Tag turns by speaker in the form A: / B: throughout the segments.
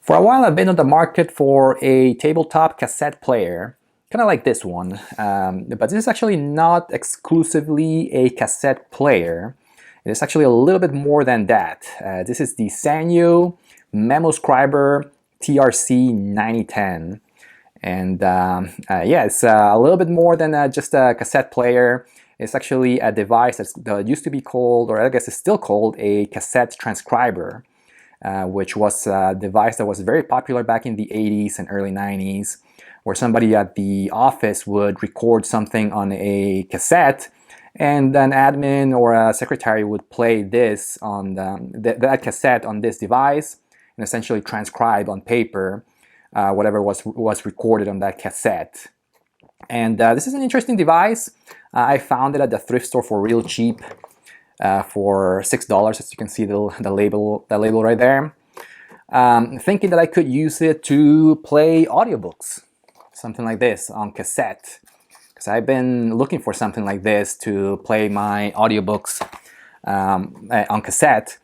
A: For a while, I've been on the market for a tabletop cassette player, kind of like this one, but this is actually not exclusively a cassette player. It is actually a little bit more than that. This is the Sanyo Memo Scriber TRC-9010. And yeah, it's a little bit more than just a cassette player. It's actually a device that used to be called, or I guess it's still called, a cassette transcriber. Which was a device that was very popular back in the 80s and early 90s, where somebody at the office would record something on a cassette, and an admin or a secretary would play this on that cassette on this device, and essentially transcribe on paper whatever was recorded on that cassette. And this is an interesting device. I found it at the thrift store for real cheap. For $6, as you can see the label right there. Thinking that I could use it to play audiobooks, something like this on cassette, because I've been looking for something like this to play my audiobooks on cassette.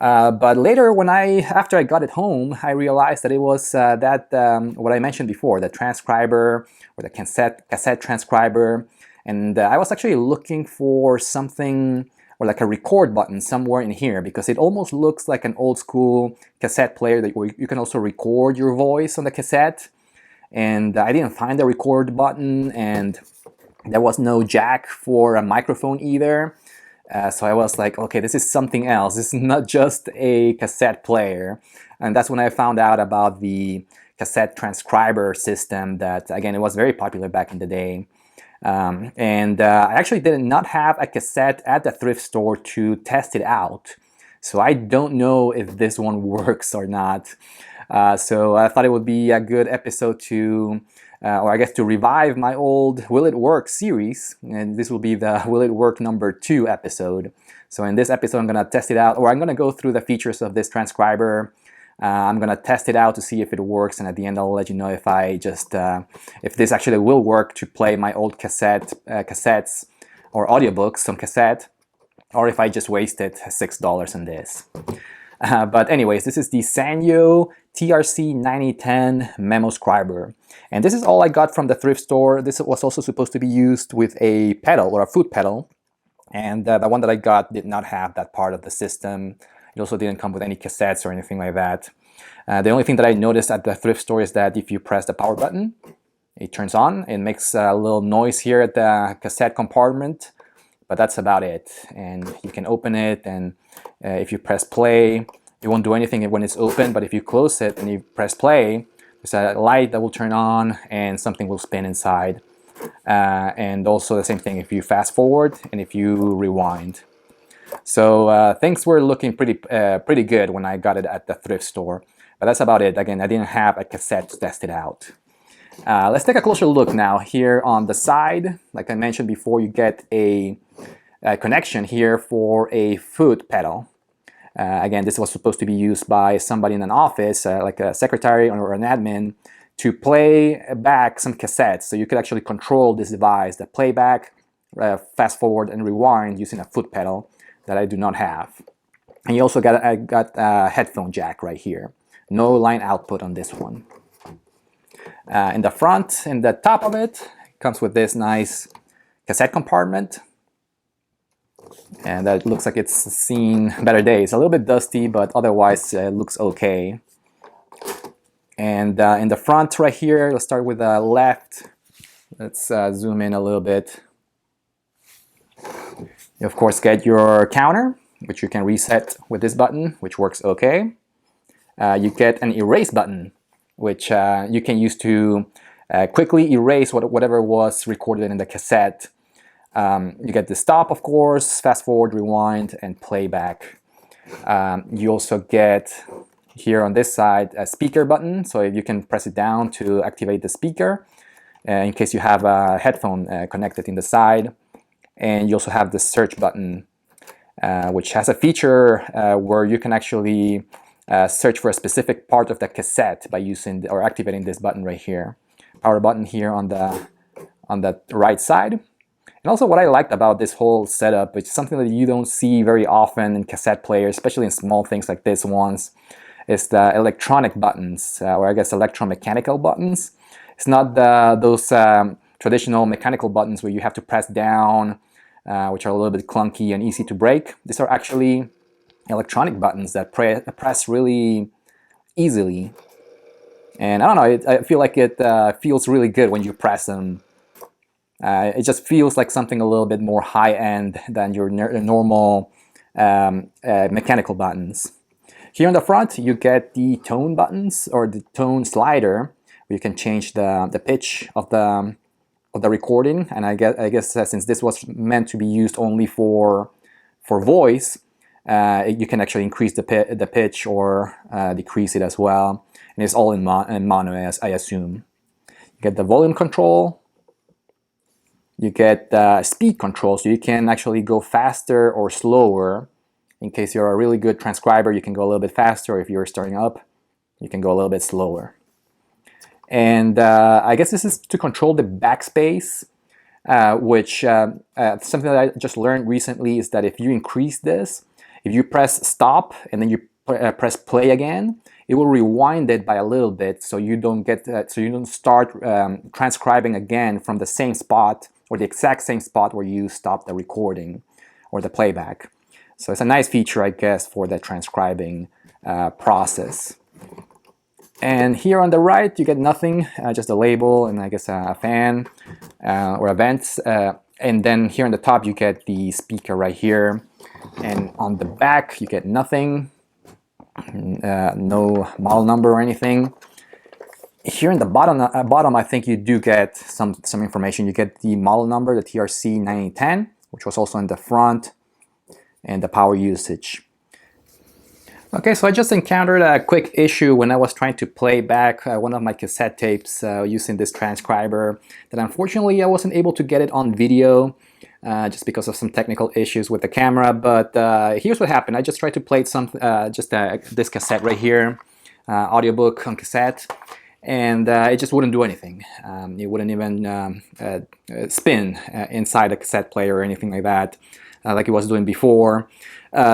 A: But later, after I got it home, I realized that it was what I mentioned before, the transcriber or the cassette transcriber, and I was actually looking for something, or like a record button somewhere in here, because it almost looks like an old school cassette player where you can also record your voice on the cassette. And I didn't find the record button, and there was no jack for a microphone either. So I was like, okay, this is something else. This is not just a cassette player. And that's when I found out about the cassette transcriber system that, again, it was very popular back in the day. I actually did not have a cassette at the thrift store to test it out, so I don't know if this one works or not. So I thought it would be a good episode to, or I guess to revive my old Will It Work series, and this will be the Will It Work number 2 episode. So in this episode, I'm going to test it out, or I'm going to go through the features of this transcriber. I'm gonna test it out to see if it works, and at the end I'll let you know if if this actually will work to play my old cassettes or audiobooks on cassette, or if I just wasted $6 on this. But anyways, this is the Sanyo TRC-9010 Memo Scriber, and this is all I got from the thrift store. This was also supposed to be used with a pedal or a foot pedal, and the one that I got did not have that part of the system. It also didn't come with any cassettes or anything like that. The only thing that I noticed at the thrift store is that if you press the power button, it turns on. It makes a little noise here at the cassette compartment, but that's about it. And you can open it, and if you press play, it won't do anything when it's open, but if you close it and you press play, there's a light that will turn on and something will spin inside. And also the same thing if you fast forward and if you rewind. So things were looking pretty good when I got it at the thrift store, but that's about it. Again, I didn't have a cassette to test it out. Let's take a closer look now. Here on the side, like I mentioned before, you get a connection here for a foot pedal. Again, this was supposed to be used by somebody in an office, like a secretary or an admin, to play back some cassettes. So you could actually control this device, the playback, fast forward and rewind using a foot pedal that I do not have. And you also got a headphone jack right here. No line output on this one. In the front, in the top of it, comes with this nice cassette compartment. And that looks like it's seen better days. A little bit dusty, but otherwise it looks okay. And in the front right here, let's start with the left. Let's zoom in a little bit. You of course get your counter, which you can reset with this button, which works okay. You get an erase button, which you can use to quickly erase whatever was recorded in the cassette. You get the stop, of course, fast forward, rewind, and playback. You also get here on this side a speaker button, so you can press it down to activate the speaker in case you have a headphone connected in the side. And you also have the search button, which has a feature where you can actually search for a specific part of the cassette by using or activating this button right here. Power button here on the right side. And also what I liked about this whole setup, which is something that you don't see very often in cassette players, especially in small things like this ones, is the electronic buttons, or I guess electromechanical buttons. It's not those traditional mechanical buttons where you have to press down, which are a little bit clunky and easy to break. These are actually electronic buttons that press really easily. And I don't know, I feel like it feels really good when you press them. It just feels like something a little bit more high-end than your normal mechanical buttons. Here on the front, you get the tone buttons, or the tone slider, where you can change the pitch of the recording. And I guess since this was meant to be used only for voice, you can actually increase the pitch or decrease it as well. And it's all in mono, as I assume. You get the volume control. You get speed control, so you can actually go faster or slower. In case you're a really good transcriber, you can go a little bit faster. If you're starting up, you can go a little bit slower. And I guess this is to control the backspace, which something that I just learned recently is that if you increase this, if you press stop and then you press play again, it will rewind it by a little bit, so you don't get so you don't start transcribing again from the same spot or the exact same spot where you stopped the recording or the playback. So it's a nice feature, I guess, for the transcribing process. And here on the right, you get nothing, just a label and I guess a fan or a vent. And then here on the top, you get the speaker right here. And on the back, you get nothing, no model number or anything. Here in the bottom, I think you do get some information. You get the model number, the TRC-9010, which was also in the front, and the power usage. Okay, so I just encountered a quick issue when I was trying to play back one of my cassette tapes using this transcriber, that unfortunately I wasn't able to get it on video just because of some technical issues with the camera. But here's what happened. I just tried to play this cassette right here, audiobook on cassette, and it just wouldn't do anything. It wouldn't even spin inside a cassette player or anything like that, like it was doing before.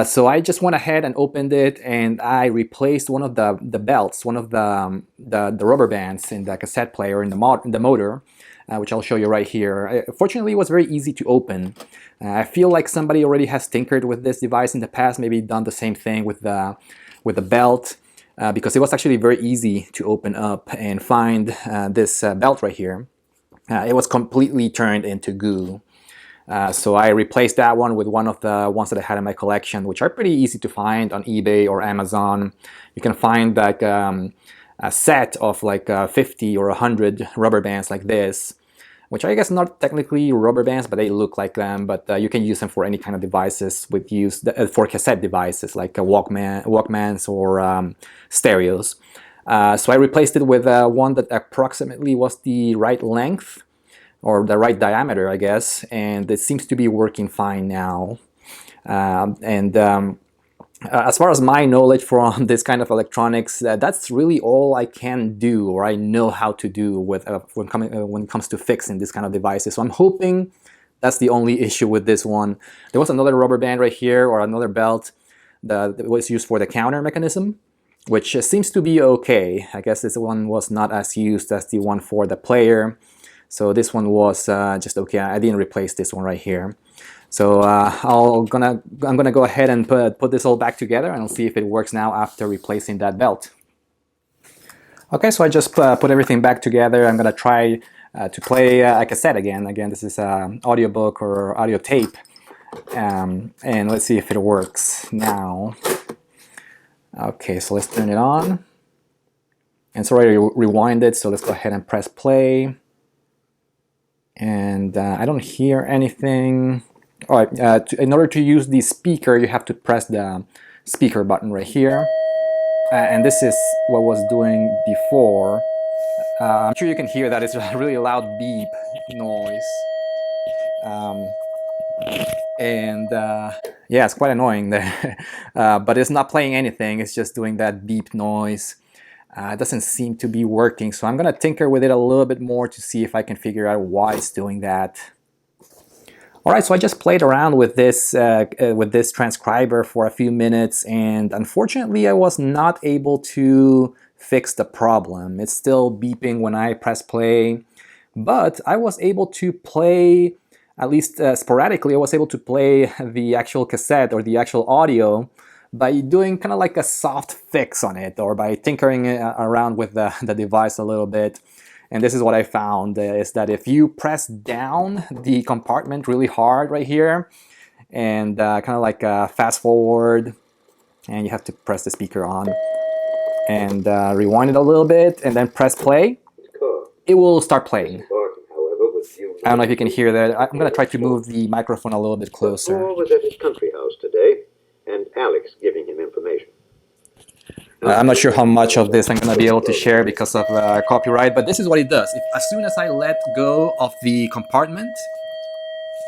A: So I just went ahead and opened it, and I replaced one of the belts, one of the rubber bands in the cassette player in the motor, which I'll show you right here. Fortunately, it was very easy to open. I feel like somebody already has tinkered with this device in the past, maybe done the same thing with the belt, because it was actually very easy to open up and find this belt right here. It was completely turned into goo. So I replaced that one with one of the ones that I had in my collection, which are pretty easy to find on eBay or Amazon. You can find like a set of like 50 or 100 rubber bands like this, which I guess not technically rubber bands, but they look like them. But you can use them for any kind of devices for cassette devices like Walkmans or stereos. So I replaced it with one that approximately was the right length, or the right diameter, I guess, and it seems to be working fine now. As far as my knowledge from this kind of electronics, that's really all I can do, or I know how to do with when it comes to fixing this kind of devices. So I'm hoping that's the only issue with this one. There was another rubber band right here, or another belt that was used for the counter mechanism, which seems to be okay. I guess this one was not as used as the one for the player. So this one was just okay. I didn't replace this one right here. So I'm gonna go ahead and put this all back together, and I'll see if it works now after replacing that belt. Okay, so I just put everything back together. I'm gonna try to play a cassette again. Again, this is an audiobook or audio tape, and let's see if it works now. Okay, so let's turn it on. And it's already rewinded, so let's go ahead and press play. And I don't hear anything. All right, in order to use the speaker, you have to press the speaker button right here. And this is what was doing before. I'm sure you can hear that. It's a really loud beep noise. Yeah, it's quite annoying there. But it's not playing anything. It's just doing that beep noise. It doesn't seem to be working, so I'm gonna tinker with it a little bit more to see if I can figure out why it's doing that. All right, so I just played around with this transcriber for a few minutes, and unfortunately I was not able to fix the problem. It's still beeping when I press play, but I was able to play, at least sporadically, I was able to play the actual cassette or the actual audio by doing kind of like a soft fix on it, or by tinkering around with the device a little bit. And this is what I found, is that if you press down the compartment really hard right here, and kind of like fast forward, and you have to press the speaker on, and rewind it a little bit, and then press play, it will start playing. I don't know if you can hear that. I'm going to try to move the microphone a little bit closer.
B: Paul was at his country house today, and Alex giving him information.
A: I'm not sure how much of this I'm going to be able to share because of copyright, but this is what it does. As soon as I let go of the compartment,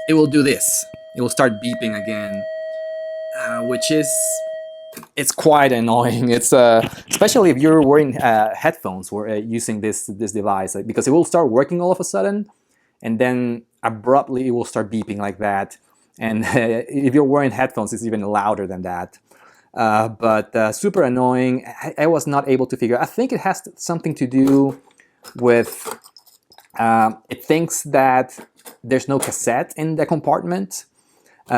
A: it will do this. It will start beeping again, which is, it's quite annoying. It's especially if you're wearing headphones or using this device, because it will start working all of a sudden, and then abruptly it will start beeping like that. And if you're wearing headphones, it's even louder than that. But super annoying. I was not able to figure. I think it has something to do with it thinks that there's no cassette in the compartment,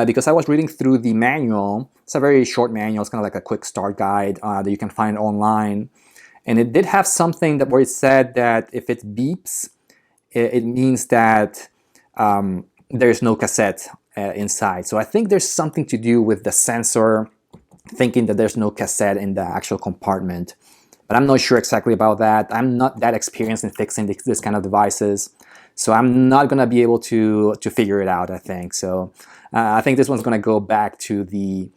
A: because I was reading through the manual. It's a very short manual. It's kind of like a quick start guide that you can find online, and it did have something that where it said that if it beeps, it means that there's no cassette inside. So I think there's something to do with the sensor thinking that there's no cassette in the actual compartment, but I'm not sure exactly about that. I'm not that experienced in fixing this kind of devices, so I'm not gonna be able to figure it out, I think. So I think this one's gonna go back to the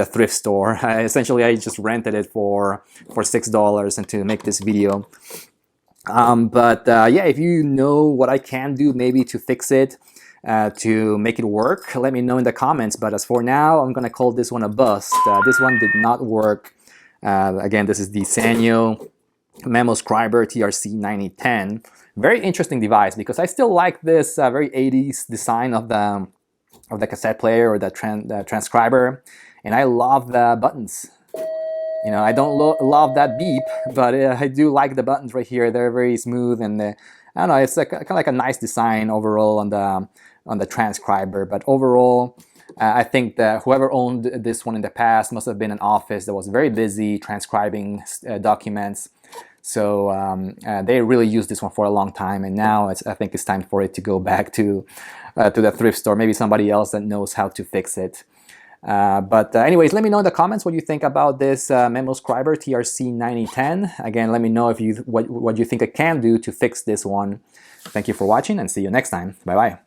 A: thrift store. Essentially, I just rented it for $6 and to make this video. Yeah, if you know what I can do maybe to fix it, to make it work, let me know in the comments. But as for now, I'm gonna call this one a bust. This one did not work. Again, this is the Sanyo Memo Scriber TRC-9010. Very interesting device, because I still like this very 80s design of the cassette player or the transcriber, and I love the buttons. You know, I don't love that beep, but I do like the buttons right here. They're very smooth, and I don't know, it's like kind of like a nice design overall on the transcriber. But overall, I think that whoever owned this one in the past must have been an office that was very busy transcribing documents. So they really used this one for a long time, and now I think it's time for it to go back to the thrift store. Maybe somebody else that knows how to fix it. Anyways, let me know in the comments what you think about this Memo Scriber TRC-9010. Again, let me know if what you think I can do to fix this one. Thank you for watching, and see you next time. Bye-bye.